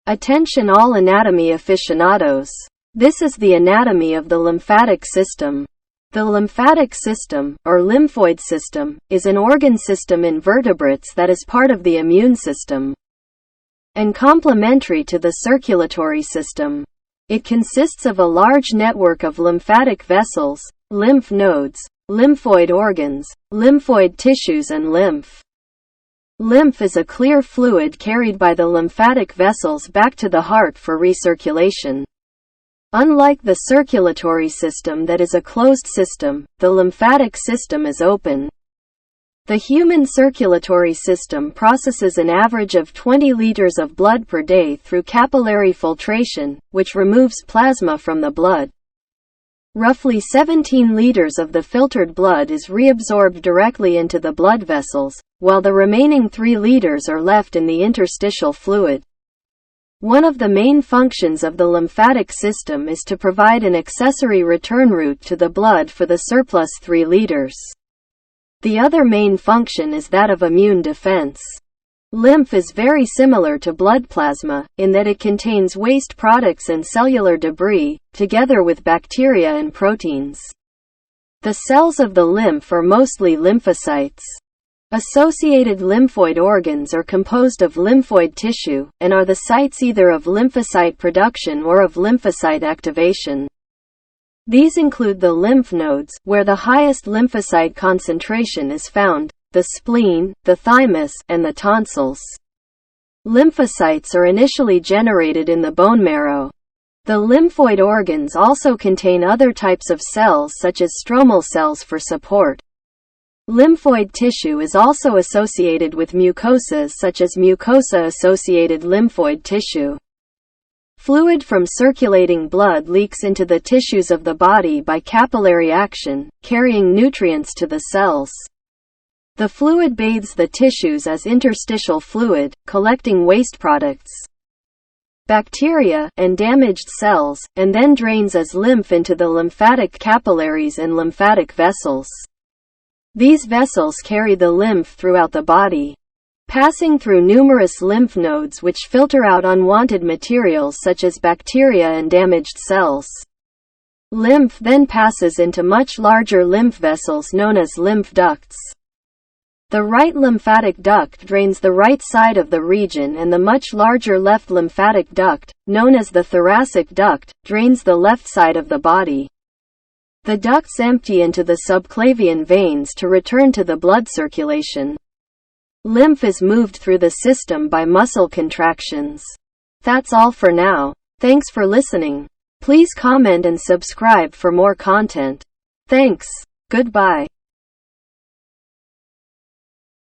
Attention all anatomy aficionados. This is the anatomy of the lymphatic system. The lymphatic system, or lymphoid system, is an organ system in vertebrates that is part of the immune system and complementary to the circulatory system. It consists of a large network of lymphatic vessels, lymph nodes, lymphoid organs, lymphoid tissues and lymph. Lymph is a clear fluid carried by the lymphatic vessels back to the heart for recirculation. Unlike the circulatory system that is a closed system, the lymphatic system is open. The human circulatory system processes an average of 20 liters of blood per day through capillary filtration, which removes plasma from the blood. Roughly 17 liters of the filtered blood is reabsorbed directly into the blood vessels, while the remaining 3 liters are left in the interstitial fluid. One of the main functions of the lymphatic system is to provide an accessory return route to the blood for the surplus 3 liters. The other main function is that of immune defense. Lymph is very similar to blood plasma, in that it contains waste products and cellular debris, together with bacteria and proteins. The cells of the lymph are mostly lymphocytes. Associated lymphoid organs are composed of lymphoid tissue, and are the sites either of lymphocyte production or of lymphocyte activation. These include the lymph nodes, where the highest lymphocyte concentration is found, the spleen, the thymus, and the tonsils. Lymphocytes are initially generated in the bone marrow. The lymphoid organs also contain other types of cells such as stromal cells for support. Lymphoid tissue is also associated with mucosas such as mucosa-associated lymphoid tissue. Fluid from circulating blood leaks into the tissues of the body by capillary action, carrying nutrients to the cells. The fluid bathes the tissues as interstitial fluid, collecting waste products, bacteria, and damaged cells, and then drains as lymph into the lymphatic capillaries and lymphatic vessels. These vessels carry the lymph throughout the body, passing through numerous lymph nodes which filter out unwanted materials such as bacteria and damaged cells. Lymph then passes into much larger lymph vessels known as lymph ducts. The right lymphatic duct drains the right side of the region, and the much larger left lymphatic duct, known as the thoracic duct, drains the left side of the body. The ducts empty into the subclavian veins to return to the blood circulation. Lymph is moved through the system by muscle contractions. That's all for now. Thanks for listening. Please comment and subscribe for more content. Thanks. Goodbye.